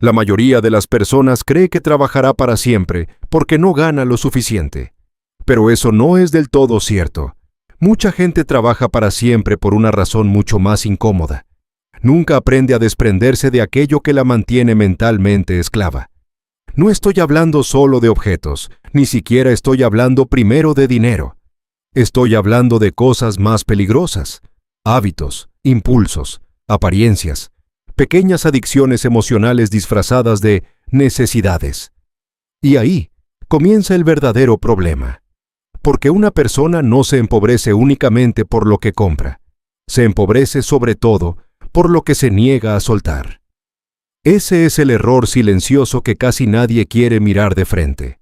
La mayoría de las personas cree que trabajará para siempre porque no gana lo suficiente. Pero eso no es del todo cierto. Mucha gente trabaja para siempre por una razón mucho más incómoda. Nunca aprende a desprenderse de aquello que la mantiene mentalmente esclava. No estoy hablando solo de objetos, ni siquiera estoy hablando primero de dinero. Estoy hablando de cosas más peligrosas: hábitos, impulsos, apariencias, pequeñas adicciones emocionales disfrazadas de necesidades. Y ahí comienza el verdadero problema. Porque una persona no se empobrece únicamente por lo que compra. Se empobrece sobre todo por lo que se niega a soltar. Ese es el error silencioso que casi nadie quiere mirar de frente.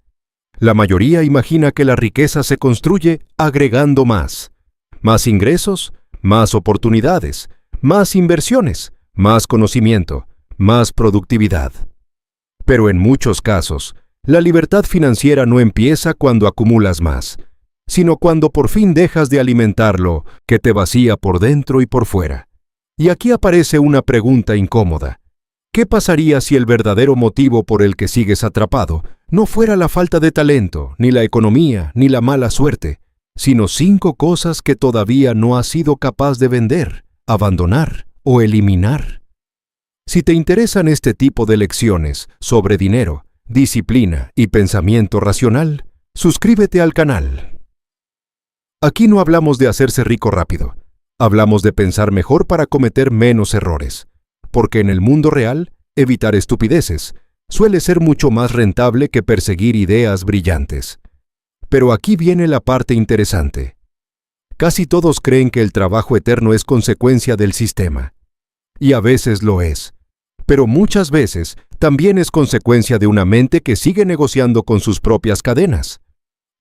La mayoría imagina que la riqueza se construye agregando más. Más ingresos, más oportunidades, más inversiones, más conocimiento, más productividad. Pero en muchos casos, la libertad financiera no empieza cuando acumulas más, sino cuando por fin dejas de alimentarlo, que te vacía por dentro y por fuera. Y aquí aparece una pregunta incómoda. ¿Qué pasaría si el verdadero motivo por el que sigues atrapado no fuera la falta de talento, ni la economía, ni la mala suerte, sino 5 cosas que todavía no has sido capaz de vender, abandonar o eliminar? Si te interesan este tipo de lecciones sobre dinero, disciplina y pensamiento racional, suscríbete al canal. Aquí no hablamos de hacerse rico rápido. Hablamos de pensar mejor para cometer menos errores. Porque en el mundo real, evitar estupideces suele ser mucho más rentable que perseguir ideas brillantes. Pero aquí viene la parte interesante. Casi todos creen que el trabajo eterno es consecuencia del sistema. Y a veces lo es. Pero muchas veces también es consecuencia de una mente que sigue negociando con sus propias cadenas.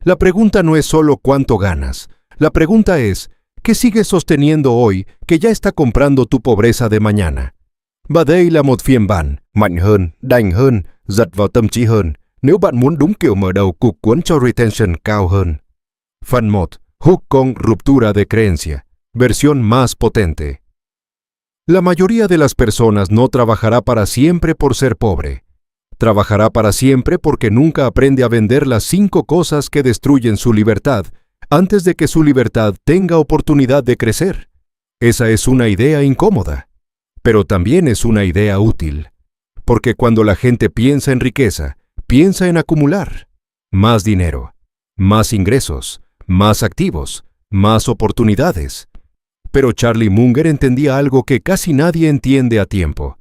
La pregunta no es solo cuánto ganas. La pregunta es, ¿qué sigues sosteniendo hoy que ya está comprando tu pobreza de mañana? Và đây là một phiên bản mạnh hơn, đành hơn, giật vào tâm trí hơn nếu bạn muốn đúng kiểu mở đầu cục cuốn cho retention cao hơn. Phần 1. Hook con ruptura de creencia. Versión más potente. La mayoría de las personas no trabajará para siempre por ser pobre. Trabajará para siempre porque nunca aprende a vender las 5 cosas que destruyen su libertad antes de que su libertad tenga oportunidad de crecer. Esa es una idea incómoda, pero también es una idea útil, porque cuando la gente piensa en riqueza, piensa en acumular más dinero, más ingresos, más activos, más oportunidades. Pero Charlie Munger entendía algo que casi nadie entiende a tiempo.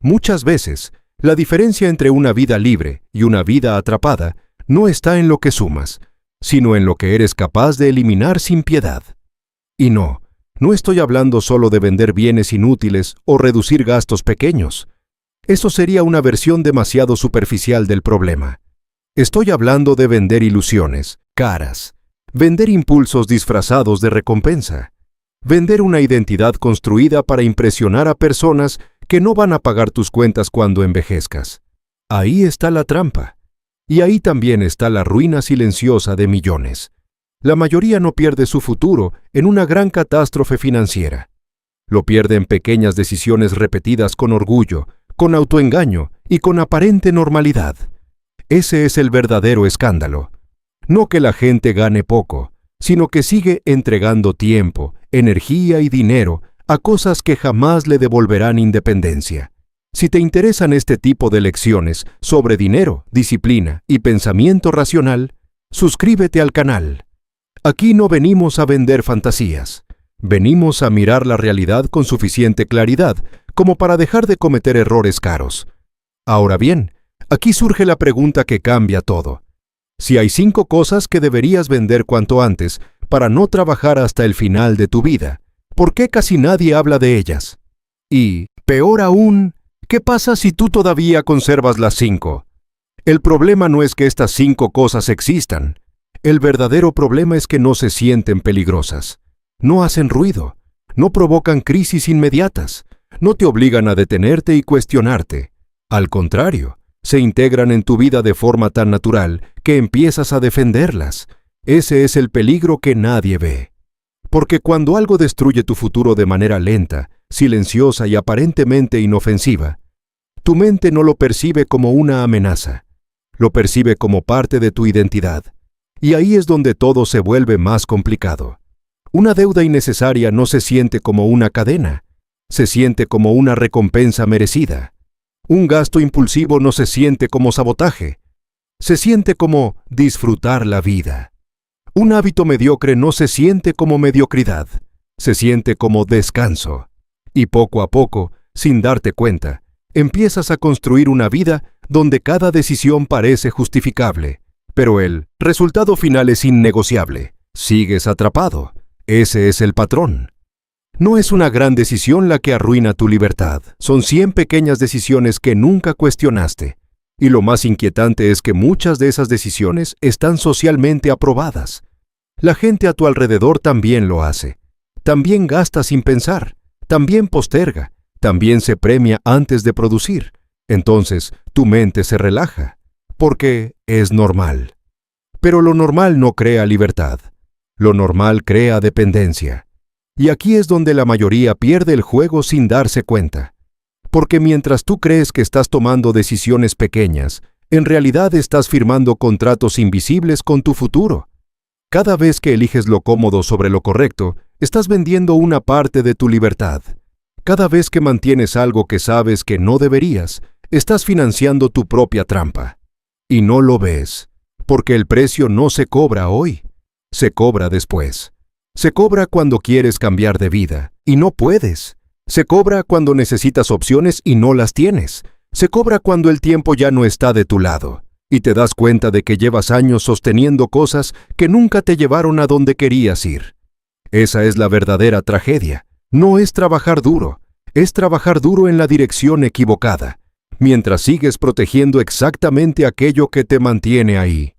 Muchas veces, la diferencia entre una vida libre y una vida atrapada no está en lo que sumas, sino en lo que eres capaz de eliminar sin piedad. Y no estoy hablando solo de vender bienes inútiles o reducir gastos pequeños. Eso sería una versión demasiado superficial del problema. Estoy hablando de vender ilusiones, caras, vender impulsos disfrazados de recompensa, vender una identidad construida para impresionar a personas que no van a pagar tus cuentas cuando envejezcas. Ahí está la trampa. Y ahí también está la ruina silenciosa de millones. La mayoría no pierde su futuro en una gran catástrofe financiera. Lo pierde en pequeñas decisiones repetidas con orgullo, con autoengaño y con aparente normalidad. Ese es el verdadero escándalo. No que la gente gane poco, sino que sigue entregando tiempo, energía y dinero a cosas que jamás le devolverán independencia. Si te interesan este tipo de lecciones sobre dinero, disciplina y pensamiento racional, suscríbete al canal. Aquí no venimos a vender fantasías. Venimos a mirar la realidad con suficiente claridad como para dejar de cometer errores caros. Ahora bien, aquí surge la pregunta que cambia todo. Si hay 5 cosas que deberías vender cuanto antes para no trabajar hasta el final de tu vida, ¿por qué casi nadie habla de ellas? Y, peor aún, ¿qué pasa si tú todavía conservas las 5? El problema no es que estas 5 cosas existan. El verdadero problema es que no se sienten peligrosas. No hacen ruido. No provocan crisis inmediatas. No te obligan a detenerte y cuestionarte. Al contrario, se integran en tu vida de forma tan natural que empiezas a defenderlas. Ese es el peligro que nadie ve. Porque cuando algo destruye tu futuro de manera lenta, silenciosa y aparentemente inofensiva, Tu mente no lo percibe como una amenaza, lo percibe como parte de tu identidad. Y ahí es donde todo se vuelve más complicado. Una deuda innecesaria no se siente como una cadena, se siente como una recompensa merecida. Un gasto impulsivo no se siente como sabotaje, se siente como disfrutar la vida. Un hábito mediocre no se siente como mediocridad, se siente como descanso. Y poco a poco, sin darte cuenta, empiezas a construir una vida donde cada decisión parece justificable, pero el resultado final es innegociable. Sigues atrapado. Ese es el patrón. No es una gran decisión la que arruina tu libertad. Son 100 pequeñas decisiones que nunca cuestionaste. Y lo más inquietante es que muchas de esas decisiones están socialmente aprobadas. La gente a tu alrededor también lo hace. También gasta sin pensar. También posterga. También se premia antes de producir. Entonces, tu mente se relaja. Porque es normal. Pero lo normal no crea libertad. Lo normal crea dependencia. Y aquí es donde la mayoría pierde el juego sin darse cuenta. Porque mientras tú crees que estás tomando decisiones pequeñas, en realidad estás firmando contratos invisibles con tu futuro. Cada vez que eliges lo cómodo sobre lo correcto, estás vendiendo una parte de tu libertad. Cada vez que mantienes algo que sabes que no deberías, estás financiando tu propia trampa. Y no lo ves, porque el precio no se cobra hoy, se cobra después. Se cobra cuando quieres cambiar de vida, y no puedes. Se cobra cuando necesitas opciones y no las tienes. Se cobra cuando el tiempo ya no está de tu lado, y te das cuenta de que llevas años sosteniendo cosas que nunca te llevaron a donde querías ir. Esa es la verdadera tragedia. No es trabajar duro, es trabajar duro en la dirección equivocada, mientras sigues protegiendo exactamente aquello que te mantiene ahí.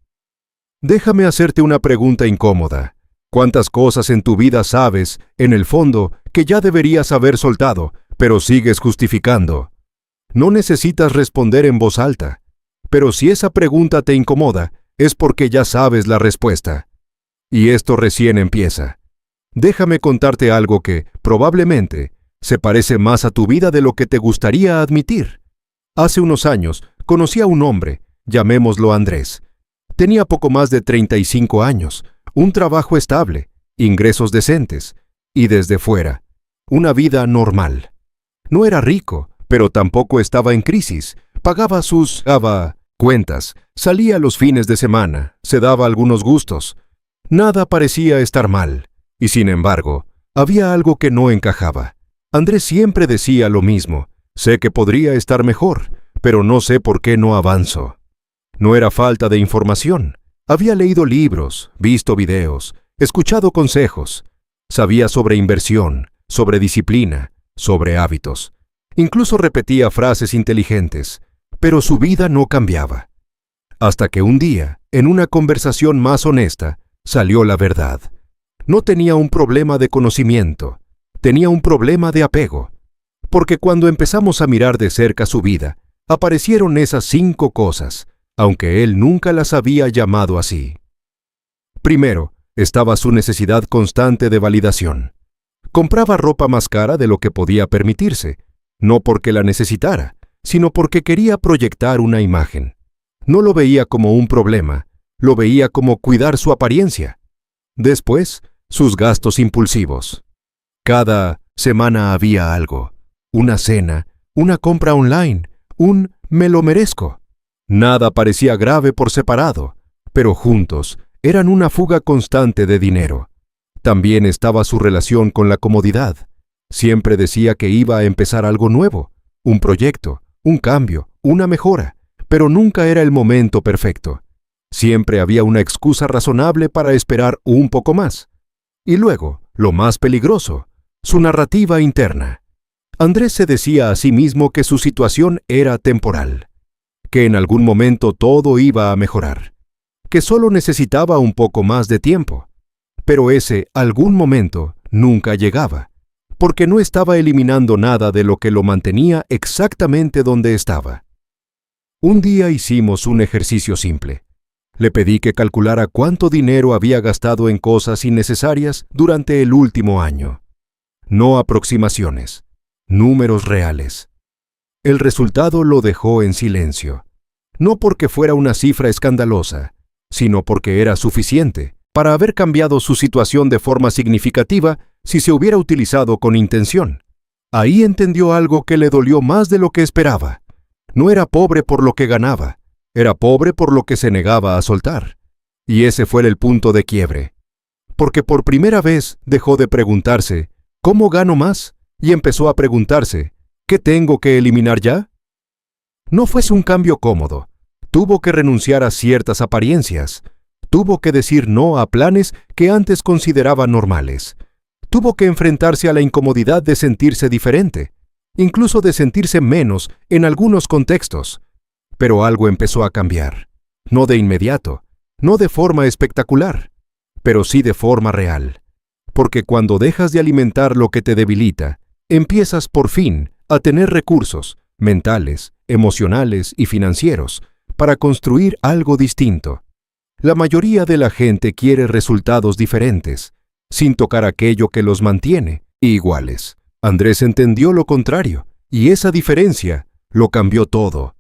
Déjame hacerte una pregunta incómoda. ¿Cuántas cosas en tu vida sabes, en el fondo, que ya deberías haber soltado, pero sigues justificando? No necesitas responder en voz alta, pero si esa pregunta te incomoda, es porque ya sabes la respuesta. Y esto recién empieza. Déjame contarte algo que, probablemente, se parece más a tu vida de lo que te gustaría admitir. Hace unos años, conocí a un hombre, llamémoslo Andrés. Tenía poco más de 35 años, un trabajo estable, ingresos decentes, y desde fuera, una vida normal. No era rico, pero tampoco estaba en crisis. Pagaba sus cuentas, salía los fines de semana, se daba algunos gustos. Nada parecía estar mal, y sin embargo, había algo que no encajaba. Andrés siempre decía lo mismo: sé que podría estar mejor, pero no sé por qué no avanzo. No era falta de información. Había leído libros, visto videos, escuchado consejos. Sabía sobre inversión, sobre disciplina, sobre hábitos. Incluso repetía frases inteligentes, pero su vida no cambiaba. Hasta que un día, en una conversación más honesta, salió la verdad. No tenía un problema de conocimiento, tenía un problema de apego. Porque cuando empezamos a mirar de cerca su vida, aparecieron esas 5 cosas, aunque él nunca las había llamado así. Primero, estaba su necesidad constante de validación. Compraba ropa más cara de lo que podía permitirse, no porque la necesitara, sino porque quería proyectar una imagen. No lo veía como un problema, lo veía como cuidar su apariencia. Después, sus gastos impulsivos. Cada semana había algo, una cena, una compra online, un me lo merezco. Nada parecía grave por separado, pero juntos eran una fuga constante de dinero. También estaba su relación con la comodidad. Siempre decía que iba a empezar algo nuevo, un proyecto, un cambio, una mejora, pero nunca era el momento perfecto. Siempre había una excusa razonable para esperar un poco más. Y luego, lo más peligroso, su narrativa interna. Andrés se decía a sí mismo que su situación era temporal, que en algún momento todo iba a mejorar, que solo necesitaba un poco más de tiempo. Pero ese algún momento nunca llegaba, porque no estaba eliminando nada de lo que lo mantenía exactamente donde estaba. Un día hicimos un ejercicio simple. Le pedí que calculara cuánto dinero había gastado en cosas innecesarias durante el último año. No aproximaciones, números reales. el resultado lo dejó en silencio. No porque fuera una cifra escandalosa, sino porque era suficiente para haber cambiado su situación de forma significativa si se hubiera utilizado con intención. Ahí entendió algo que le dolió más de lo que esperaba. No era pobre por lo que ganaba, era pobre por lo que se negaba a soltar. Y ese fue el punto de quiebre. Porque por primera vez dejó de preguntarse, ¿cómo gano más? Y empezó a preguntarse, ¿qué tengo que eliminar ya? No fue un cambio cómodo. Tuvo que renunciar a ciertas apariencias. Tuvo que decir no a planes que antes consideraba normales. Tuvo que enfrentarse a la incomodidad de sentirse diferente, incluso de sentirse menos en algunos contextos. Pero algo empezó a cambiar. No de inmediato, no de forma espectacular, pero sí de forma real. Porque cuando dejas de alimentar lo que te debilita, empiezas por fin a tener recursos mentales, emocionales y financieros para construir algo distinto. La mayoría de la gente quiere resultados diferentes, sin tocar aquello que los mantiene iguales. Andrés entendió lo contrario, y esa diferencia lo cambió todo.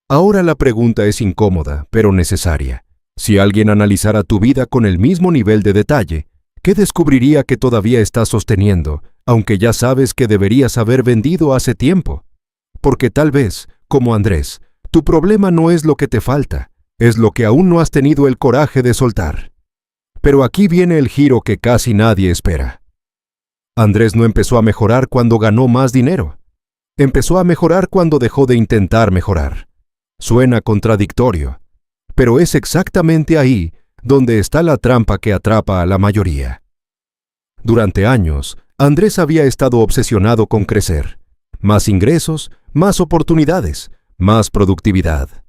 Ahora la pregunta es incómoda, pero necesaria. Si alguien analizara tu vida con el mismo nivel de detalle, ¿qué descubriría que todavía estás sosteniendo, aunque ya sabes que deberías haber vendido hace tiempo? Porque tal vez, como Andrés, tu problema no es lo que te falta, es lo que aún no has tenido el coraje de soltar. Pero aquí viene el giro que casi nadie espera. Andrés no empezó a mejorar cuando ganó más dinero. Empezó a mejorar cuando dejó de intentar mejorar. Suena contradictorio, pero es exactamente ahí donde está la trampa que atrapa a la mayoría. Durante años, Andrés había estado obsesionado con crecer. Más ingresos, más oportunidades, más productividad.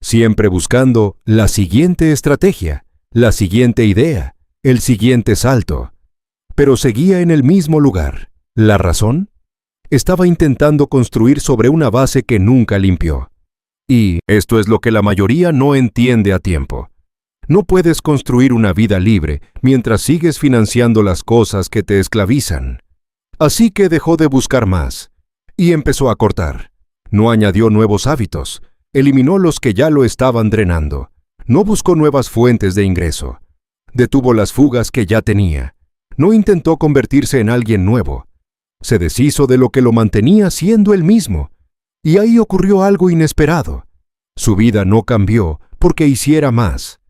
Siempre buscando la siguiente estrategia, la siguiente idea, el siguiente salto. Pero seguía en el mismo lugar. ¿La razón? Estaba intentando construir sobre una base que nunca limpió. Y esto es lo que la mayoría no entiende a tiempo. No puedes construir una vida libre mientras sigues financiando las cosas que te esclavizan. Así que dejó de buscar más y empezó a cortar. No añadió nuevos hábitos, eliminó los que ya lo estaban drenando. No buscó nuevas fuentes de ingreso. Detuvo las fugas que ya tenía. No intentó convertirse en alguien nuevo. Se deshizo de lo que lo mantenía siendo él mismo. Y ahí ocurrió algo inesperado. Su vida no cambió porque hiciera más.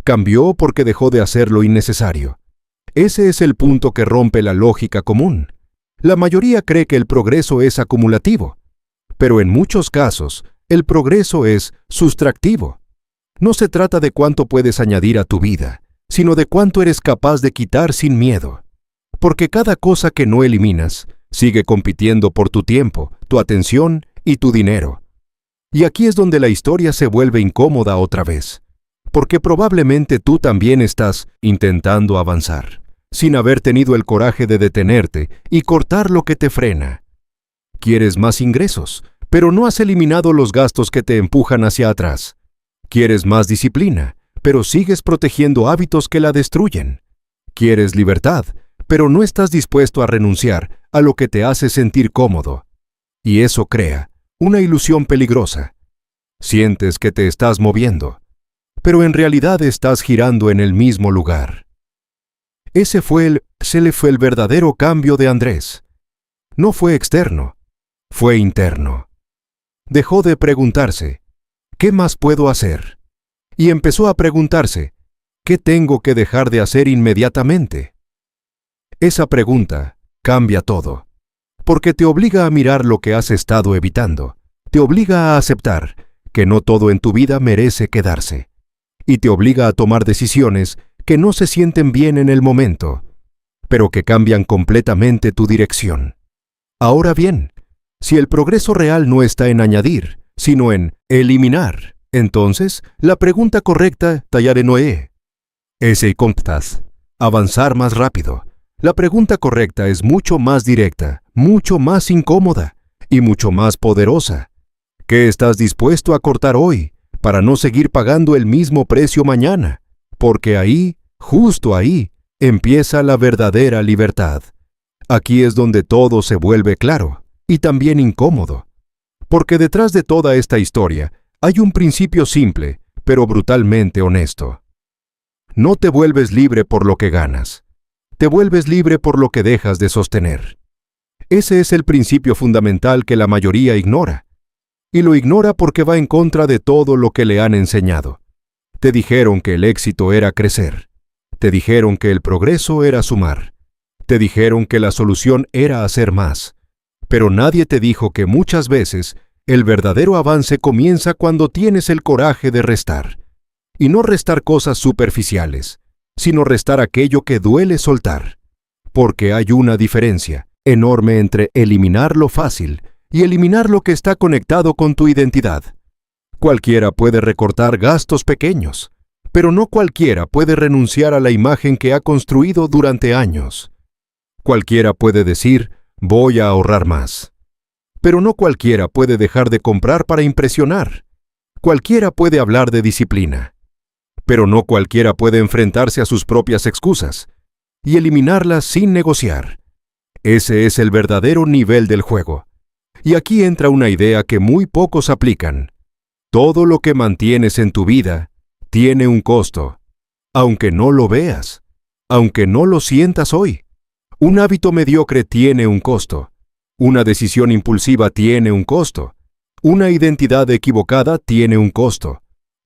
Cambió porque dejó de hacer lo innecesario. Ese es el punto que rompe la lógica común. La mayoría cree que el progreso es acumulativo, pero en muchos casos, el progreso es sustractivo. No se trata de cuánto puedes añadir a tu vida, sino de cuánto eres capaz de quitar sin miedo. Porque cada cosa que no eliminas sigue compitiendo por tu tiempo, tu atención y tu dinero. Y aquí es donde la historia se vuelve incómoda otra vez, porque probablemente tú también estás intentando avanzar, sin haber tenido el coraje de detenerte y cortar lo que te frena. Quieres más ingresos, pero no has eliminado los gastos que te empujan hacia atrás. Quieres más disciplina, pero sigues protegiendo hábitos que la destruyen. Quieres libertad, pero no estás dispuesto a renunciar a lo que te hace sentir cómodo. Y eso crea una ilusión peligrosa. Sientes que te estás moviendo, pero en realidad estás girando en el mismo lugar. Ese fue el verdadero cambio de Andrés. No fue externo, fue interno. Dejó de preguntarse, ¿qué más puedo hacer? Y empezó a preguntarse, ¿qué tengo que dejar de hacer inmediatamente? Esa pregunta cambia todo, porque te obliga a mirar lo que has estado evitando, te obliga a aceptar que no todo en tu vida merece quedarse, y te obliga a tomar decisiones que no se sienten bien en el momento, pero que cambian completamente tu dirección. Ahora bien, si el progreso real no está en añadir, sino en eliminar, entonces la pregunta correcta tallar noé. Ese contas, avanzar más rápido. La pregunta correcta es mucho más directa, mucho más incómoda y mucho más poderosa. ¿Qué estás dispuesto a cortar hoy para no seguir pagando el mismo precio mañana? Porque ahí, justo ahí, empieza la verdadera libertad. Aquí es donde todo se vuelve claro y también incómodo. Porque detrás de toda esta historia hay un principio simple, pero brutalmente honesto. No te vuelves libre por lo que ganas. Te vuelves libre por lo que dejas de sostener. Ese es el principio fundamental que la mayoría ignora. Y lo ignora porque va en contra de todo lo que le han enseñado. Te dijeron que el éxito era crecer. Te dijeron que el progreso era sumar. Te dijeron que la solución era hacer más. Pero nadie te dijo que muchas veces el verdadero avance comienza cuando tienes el coraje de restar. Y no restar cosas superficiales, sino restar aquello que duele soltar. Porque hay una diferencia enorme entre eliminar lo fácil y eliminar lo que está conectado con tu identidad. Cualquiera puede recortar gastos pequeños, pero no cualquiera puede renunciar a la imagen que ha construido durante años. Cualquiera puede decir, voy a ahorrar más. Pero no cualquiera puede dejar de comprar para impresionar. Cualquiera puede hablar de disciplina. Pero no cualquiera puede enfrentarse a sus propias excusas y eliminarlas sin negociar. Ese es el verdadero nivel del juego. Y aquí entra una idea que muy pocos aplican. Todo lo que mantienes en tu vida tiene un costo, aunque no lo veas, aunque no lo sientas hoy. Un hábito mediocre tiene un costo. Una decisión impulsiva tiene un costo. Una identidad equivocada tiene un costo.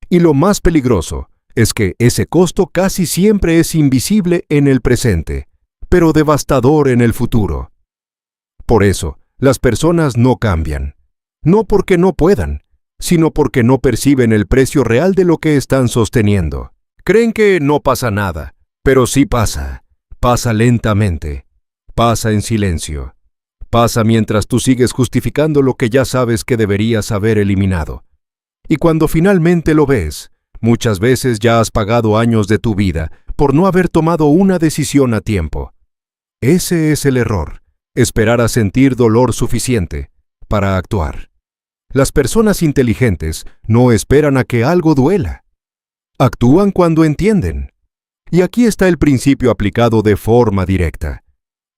Y lo más peligroso es que ese costo casi siempre es invisible en el presente, pero devastador en el futuro. Por eso, las personas no cambian. No porque no puedan, sino porque no perciben el precio real de lo que están sosteniendo. Creen que no pasa nada, pero sí pasa. Pasa lentamente. Pasa en silencio. Pasa mientras tú sigues justificando lo que ya sabes que deberías haber eliminado. Y cuando finalmente lo ves, muchas veces ya has pagado años de tu vida por no haber tomado una decisión a tiempo. Ese es el error, esperar a sentir dolor suficiente para actuar. Las personas inteligentes no esperan a que algo duela. Actúan cuando entienden. Y aquí está el principio aplicado de forma directa.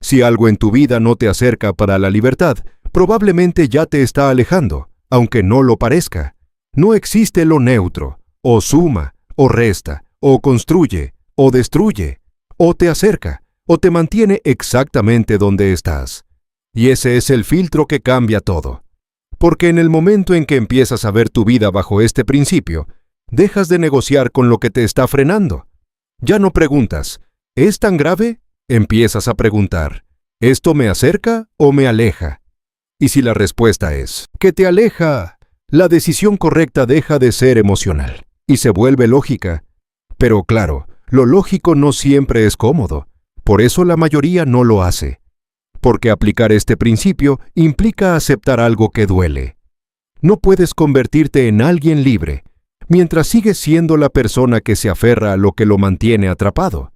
Si algo en tu vida no te acerca para la libertad, probablemente ya te está alejando, aunque no lo parezca. No existe lo neutro, o suma, o resta, o construye, o destruye, o te acerca, o te mantiene exactamente donde estás. Y ese es el filtro que cambia todo. Porque en el momento en que empiezas a ver tu vida bajo este principio, dejas de negociar con lo que te está frenando. Ya no preguntas, ¿es tan grave? Empiezas a preguntar, ¿esto me acerca o me aleja? Y si la respuesta es, que te aleja, la decisión correcta deja de ser emocional y se vuelve lógica. Pero claro, lo lógico no siempre es cómodo, por eso la mayoría no lo hace. Porque aplicar este principio implica aceptar algo que duele. No puedes convertirte en alguien libre mientras sigues siendo la persona que se aferra a lo que lo mantiene atrapado.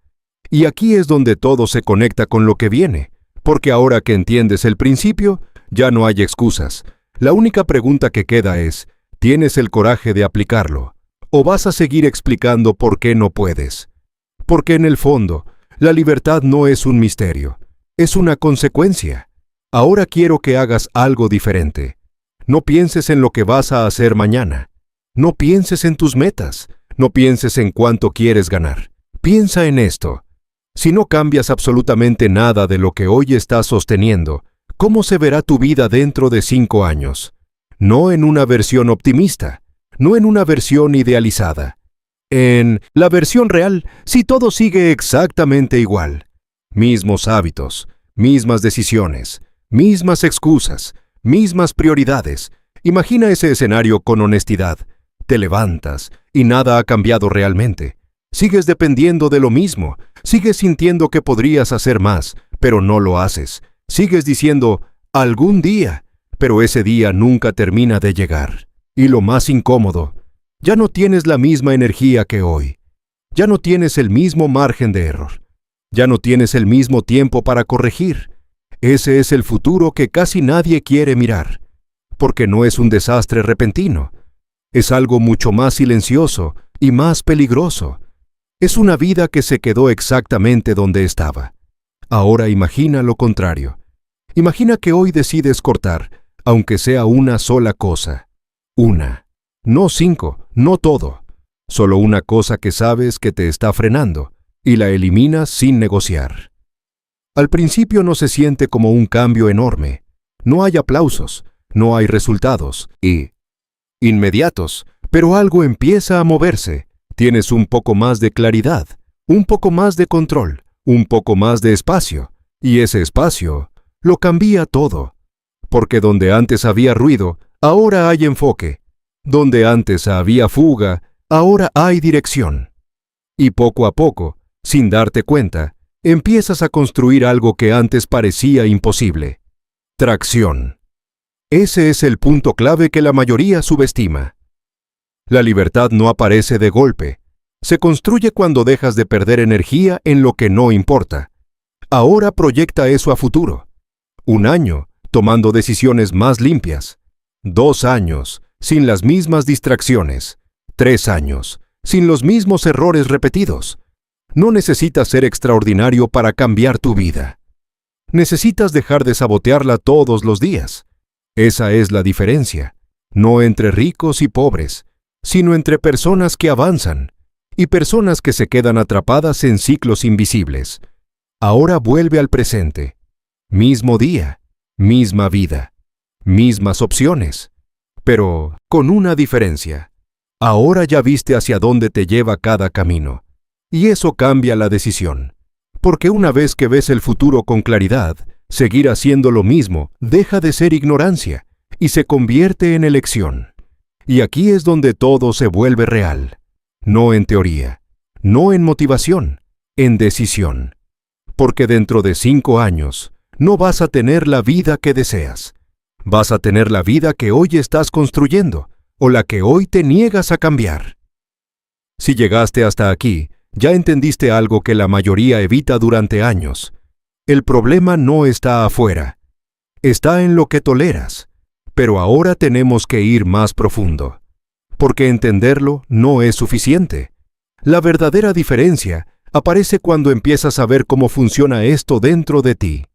Y aquí es donde todo se conecta con lo que viene, porque ahora que entiendes el principio, ya no hay excusas. La única pregunta que queda es, ¿tienes el coraje de aplicarlo? ¿O vas a seguir explicando por qué no puedes? Porque en el fondo, la libertad no es un misterio. Es una consecuencia. Ahora quiero que hagas algo diferente. No pienses en lo que vas a hacer mañana. No pienses en tus metas. No pienses en cuánto quieres ganar. Piensa en esto. Si no cambias absolutamente nada de lo que hoy estás sosteniendo, ¿cómo se verá tu vida dentro de 5 años? No en una versión optimista, no en una versión idealizada. En la versión real, si todo sigue exactamente igual. Mismos hábitos, mismas decisiones, mismas excusas, mismas prioridades. Imagina ese escenario con honestidad. Te levantas y nada ha cambiado realmente. Sigues dependiendo de lo mismo. Sigues sintiendo que podrías hacer más, pero no lo haces. Sigues diciendo, algún día, pero ese día nunca termina de llegar. Y lo más incómodo, ya no tienes la misma energía que hoy. Ya no tienes el mismo margen de error. Ya no tienes el mismo tiempo para corregir. Ese es el futuro que casi nadie quiere mirar, porque no es un desastre repentino. Es algo mucho más silencioso y más peligroso. Es una vida que se quedó exactamente donde estaba. Ahora imagina lo contrario. Imagina que hoy decides cortar, aunque sea una sola cosa. Una. No 5, no todo. Solo una cosa que sabes que te está frenando, y la eliminas sin negociar. Al principio no se siente como un cambio enorme. No hay aplausos, no hay resultados, inmediatos, pero algo empieza a moverse. Tienes un poco más de claridad, un poco más de control, un poco más de espacio, y ese espacio lo cambia todo. Porque donde antes había ruido, ahora hay enfoque. Donde antes había fuga, ahora hay dirección. Y poco a poco, sin darte cuenta, empiezas a construir algo que antes parecía imposible. Tracción. Ese es el punto clave que la mayoría subestima. La libertad no aparece de golpe. Se construye cuando dejas de perder energía en lo que no importa. Ahora proyecta eso a futuro. 1 año, tomando decisiones más limpias. 2 años, sin las mismas distracciones. 3 años, sin los mismos errores repetidos. No necesitas ser extraordinario para cambiar tu vida. Necesitas dejar de sabotearla todos los días. Esa es la diferencia, no entre ricos y pobres, sino entre personas que avanzan y personas que se quedan atrapadas en ciclos invisibles. Ahora vuelve al presente. Mismo día, misma vida, mismas opciones, pero con una diferencia. Ahora ya viste hacia dónde te lleva cada camino, y eso cambia la decisión. Porque una vez que ves el futuro con claridad, seguir haciendo lo mismo deja de ser ignorancia y se convierte en elección. Y aquí es donde todo se vuelve real. No en teoría, no en motivación, en decisión. Porque dentro de 5 años no vas a tener la vida que deseas. Vas a tener la vida que hoy estás construyendo o la que hoy te niegas a cambiar. Si llegaste hasta aquí, ya entendiste algo que la mayoría evita durante años. El problema no está afuera. Está en lo que toleras. Pero ahora tenemos que ir más profundo. Porque entenderlo no es suficiente. La verdadera diferencia aparece cuando empiezas a ver cómo funciona esto dentro de ti.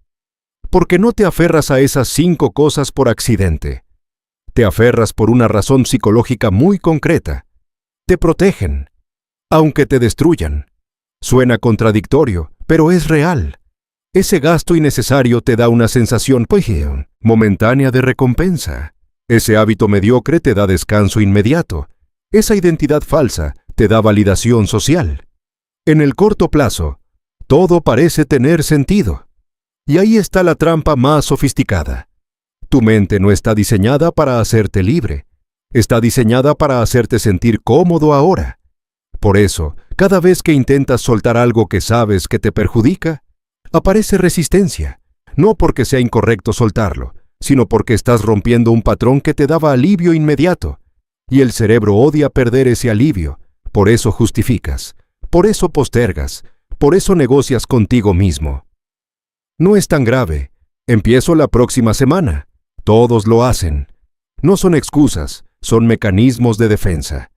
Porque no te aferras a esas 5 cosas por accidente. Te aferras por una razón psicológica muy concreta. Te protegen, aunque te destruyan. Suena contradictorio, pero es real. Ese gasto innecesario te da una sensación momentánea de recompensa. Ese hábito mediocre te da descanso inmediato. Esa identidad falsa te da validación social. En el corto plazo, todo parece tener sentido. Y ahí está la trampa más sofisticada. Tu mente no está diseñada para hacerte libre. Está diseñada para hacerte sentir cómodo ahora. Por eso, cada vez que intentas soltar algo que sabes que te perjudica, aparece resistencia, no porque sea incorrecto soltarlo, sino porque estás rompiendo un patrón que te daba alivio inmediato, y el cerebro odia perder ese alivio, por eso justificas, por eso postergas, por eso negocias contigo mismo. No es tan grave, empiezo la próxima semana, todos lo hacen. No son excusas, son mecanismos de defensa.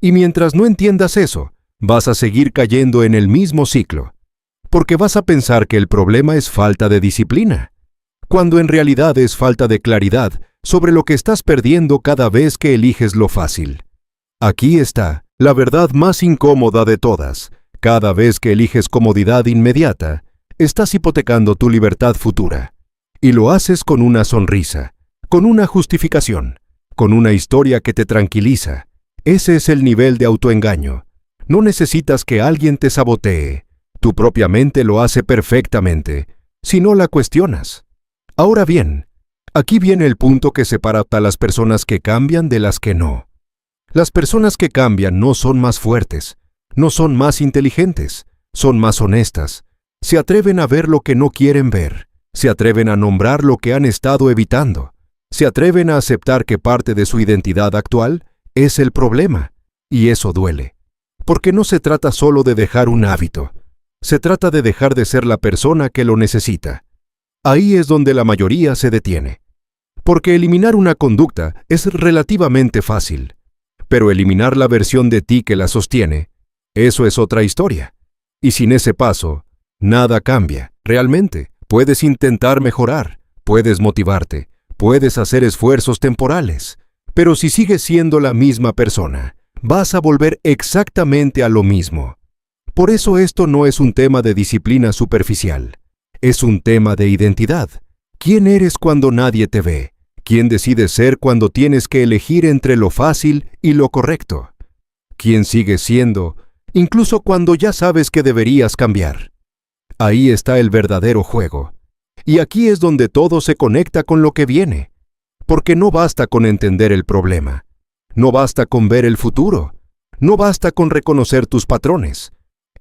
Y mientras no entiendas eso, vas a seguir cayendo en el mismo ciclo. Porque vas a pensar que el problema es falta de disciplina, cuando en realidad es falta de claridad sobre lo que estás perdiendo cada vez que eliges lo fácil. Aquí está la verdad más incómoda de todas. Cada vez que eliges comodidad inmediata, estás hipotecando tu libertad futura. Y lo haces con una sonrisa, con una justificación, con una historia que te tranquiliza. Ese es el nivel de autoengaño. No necesitas que alguien te sabotee. Tu propia mente lo hace perfectamente, si no la cuestionas. Ahora bien, aquí viene el punto que separa a las personas que cambian de las que no. Las personas que cambian no son más fuertes, no son más inteligentes, son más honestas. Se atreven a ver lo que no quieren ver, se atreven a nombrar lo que han estado evitando, se atreven a aceptar que parte de su identidad actual es el problema, y eso duele. Porque no se trata solo de dejar un hábito, se trata de dejar de ser la persona que lo necesita. Ahí es donde la mayoría se detiene. Porque eliminar una conducta es relativamente fácil, pero eliminar la versión de ti que la sostiene, eso es otra historia. Y sin ese paso, nada cambia. Realmente, puedes intentar mejorar, puedes motivarte, Puedes hacer esfuerzos temporales, pero si sigues siendo la misma persona, vas a volver exactamente a lo mismo. Por eso esto no es un tema de disciplina superficial. Es un tema de identidad. ¿Quién eres cuando nadie te ve? ¿Quién decides ser cuando tienes que elegir entre lo fácil y lo correcto? ¿Quién sigues siendo, incluso cuando ya sabes que deberías cambiar? Ahí está el verdadero juego. Y aquí es donde todo se conecta con lo que viene. Porque no basta con entender el problema. No basta con ver el futuro. No basta con reconocer tus patrones.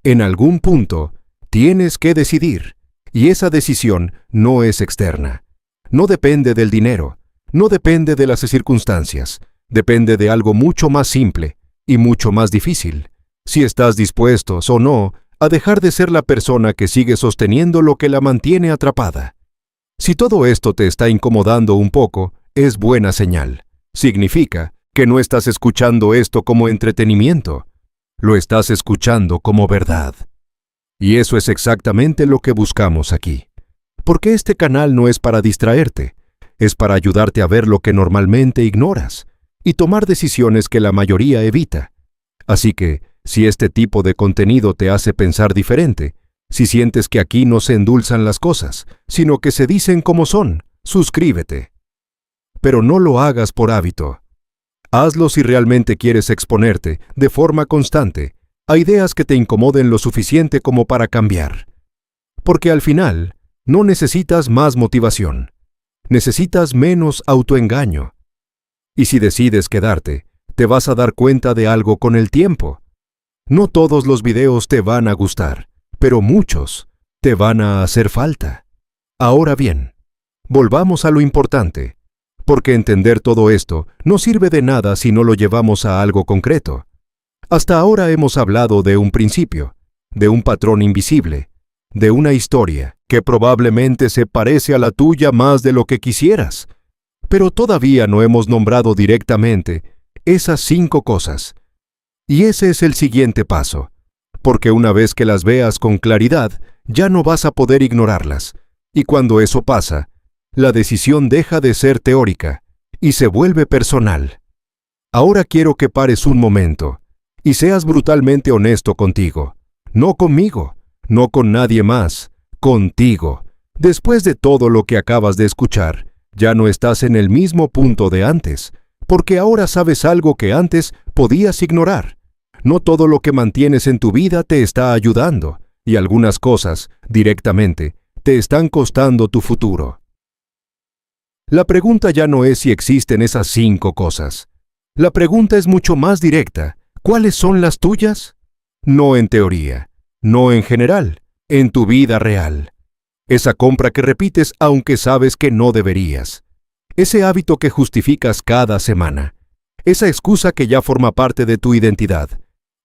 En algún punto, tienes que decidir. Y esa decisión no es externa. No depende del dinero. No depende de las circunstancias. Depende de algo mucho más simple y mucho más difícil. Si estás dispuestos o no a dejar de ser la persona que sigue sosteniendo lo que la mantiene atrapada. Si todo esto te está incomodando un poco, es buena señal. Significa que no estás escuchando esto como entretenimiento. Lo estás escuchando como verdad. Y eso es exactamente lo que buscamos aquí. Porque este canal no es para distraerte, es para ayudarte a ver lo que normalmente ignoras y tomar decisiones que la mayoría evita. Así que, si este tipo de contenido te hace pensar diferente, si sientes que aquí no se endulzan las cosas, sino que se dicen como son, suscríbete. Pero no lo hagas por hábito. Hazlo si realmente quieres exponerte, de forma constante, a ideas que te incomoden lo suficiente como para cambiar. Porque al final, no necesitas más motivación. Necesitas menos autoengaño. Y si decides quedarte, te vas a dar cuenta de algo con el tiempo. No todos los videos te van a gustar, pero muchos te van a hacer falta. Ahora bien, volvamos a lo importante, porque entender todo esto no sirve de nada si no lo llevamos a algo concreto. Hasta ahora hemos hablado de un principio, de un patrón invisible, de una historia que probablemente se parece a la tuya más de lo que quisieras, pero todavía no hemos nombrado directamente esas 5 cosas. Y ese es el siguiente paso, porque una vez que las veas con claridad, ya no vas a poder ignorarlas, y cuando eso pasa, la decisión deja de ser teórica y se vuelve personal. Ahora quiero que pares un momento y seas brutalmente honesto contigo, no conmigo, no con nadie más, contigo. Después de todo lo que acabas de escuchar, ya no estás en el mismo punto de antes, porque ahora sabes algo que antes podías ignorar. No todo lo que mantienes en tu vida te está ayudando, y algunas cosas, directamente, te están costando tu futuro. La pregunta ya no es si existen esas 5 cosas. La pregunta es mucho más directa. ¿Cuáles son las tuyas? No en teoría, no en general, en tu vida real. Esa compra que repites aunque sabes que no deberías. Ese hábito que justificas cada semana. Esa excusa que ya forma parte de tu identidad.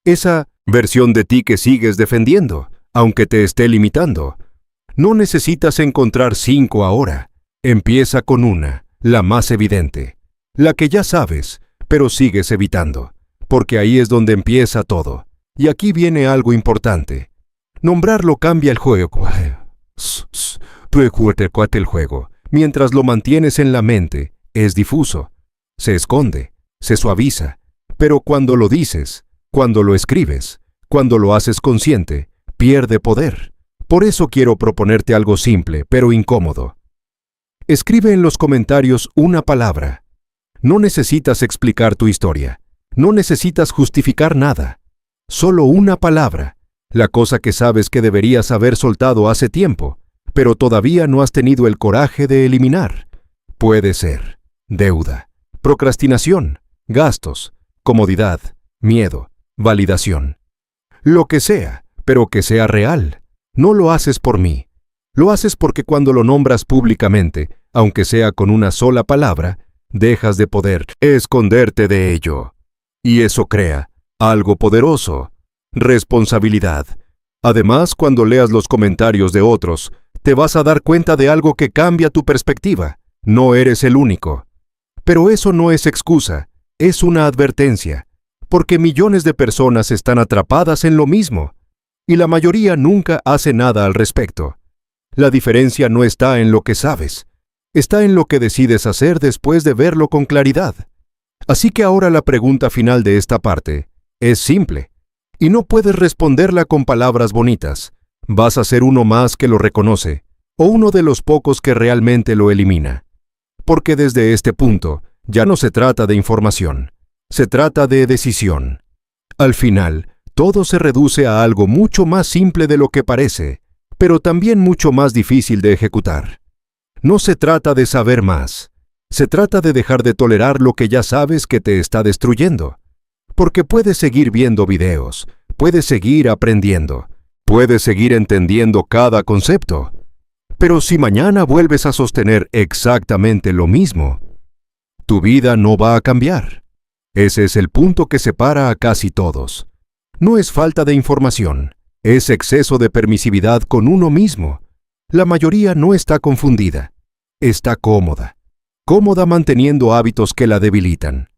Esa versión de ti que sigues defendiendo, aunque te esté limitando. No necesitas encontrar 5 ahora. Empieza con una, la más evidente. La que ya sabes, pero sigues evitando. Porque ahí es donde empieza todo. Y aquí viene algo importante. Nombrarlo cambia el juego. El juego. Mientras lo mantienes en la mente, es difuso. Se esconde, se suaviza. Pero cuando lo dices, cuando lo escribes, cuando lo haces consciente, pierde poder. Por eso quiero proponerte algo simple, pero incómodo. Escribe en los comentarios una palabra. No necesitas explicar tu historia. No necesitas justificar nada. Solo una palabra. La cosa que sabes que deberías haber soltado hace tiempo, pero todavía no has tenido el coraje de eliminar. Puede ser deuda, procrastinación, gastos, comodidad, miedo, validación. Lo que sea, pero que sea real. No lo haces por mí. Lo haces porque cuando lo nombras públicamente, aunque sea con una sola palabra, dejas de poder esconderte de ello. Y eso crea algo poderoso, responsabilidad. Además, cuando leas los comentarios de otros, te vas a dar cuenta de algo que cambia tu perspectiva. No eres el único. Pero eso no es excusa, es una advertencia, porque millones de personas están atrapadas en lo mismo, y la mayoría nunca hace nada al respecto. La diferencia no está en lo que sabes, Está en lo que decides hacer después de verlo con claridad. Así que ahora la pregunta final de esta parte es simple, y no puedes responderla con palabras bonitas. ¿Vas a ser uno más que lo reconoce, o uno de los pocos que realmente lo elimina? Porque desde este punto, ya no se trata de información, se trata de decisión. Al final, todo se reduce a algo mucho más simple de lo que parece, pero también mucho más difícil de ejecutar. No se trata de saber más, se trata de dejar de tolerar lo que ya sabes que te está destruyendo. Porque puedes seguir viendo videos, puedes seguir aprendiendo, puedes seguir entendiendo cada concepto. Pero si mañana vuelves a sostener exactamente lo mismo, tu vida no va a cambiar. Ese es el punto que separa a casi todos. No es falta de información, es exceso de permisividad con uno mismo. La mayoría no está confundida, está cómoda. Cómoda manteniendo hábitos que la debilitan.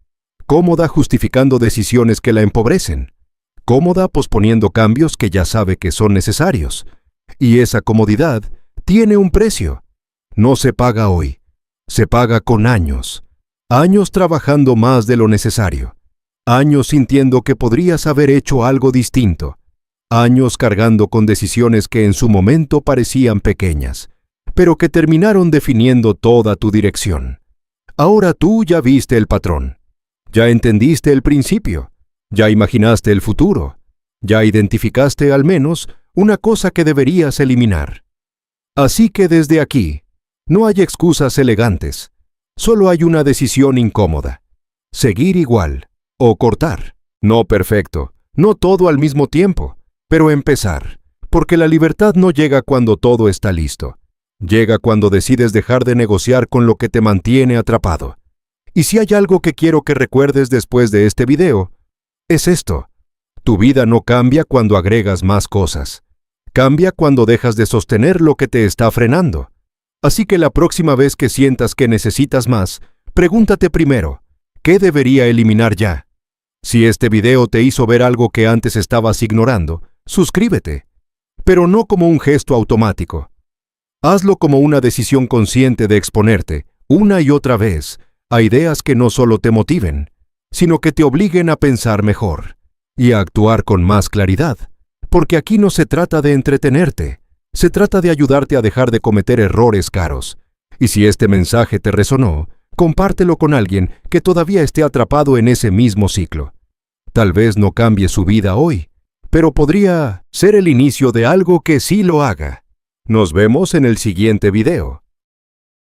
Cómoda justificando decisiones que la empobrecen. Cómoda posponiendo cambios que ya sabe que son necesarios. Y esa comodidad tiene un precio. No se paga hoy, se paga con años. Años trabajando más de lo necesario. Años sintiendo que podrías haber hecho algo distinto. Años cargando con decisiones que en su momento parecían pequeñas, pero que terminaron definiendo toda tu dirección. Ahora tú ya viste el patrón. Ya entendiste el principio. Ya imaginaste el futuro. Ya identificaste al menos una cosa que deberías eliminar. Así que desde aquí, no hay excusas elegantes. Solo hay una decisión incómoda. Seguir igual o cortar. No perfecto, no todo al mismo tiempo, pero empezar. Porque la libertad no llega cuando todo está listo. Llega cuando decides dejar de negociar con lo que te mantiene atrapado. Y si hay algo que quiero que recuerdes después de este video, es esto. Tu vida no cambia cuando agregas más cosas. Cambia cuando dejas de sostener lo que te está frenando. Así que la próxima vez que sientas que necesitas más, pregúntate primero, ¿qué debería eliminar ya? Si este video te hizo ver algo que antes estabas ignorando, suscríbete. Pero no como un gesto automático. Hazlo como una decisión consciente de exponerte, una y otra vez, a ideas que no solo te motiven, sino que te obliguen a pensar mejor y a actuar con más claridad. Porque aquí no se trata de entretenerte, se trata de ayudarte a dejar de cometer errores caros. Y si este mensaje te resonó, compártelo con alguien que todavía esté atrapado en ese mismo ciclo. Tal vez no cambie su vida hoy, pero podría ser el inicio de algo que sí lo haga. Nos vemos en el siguiente video.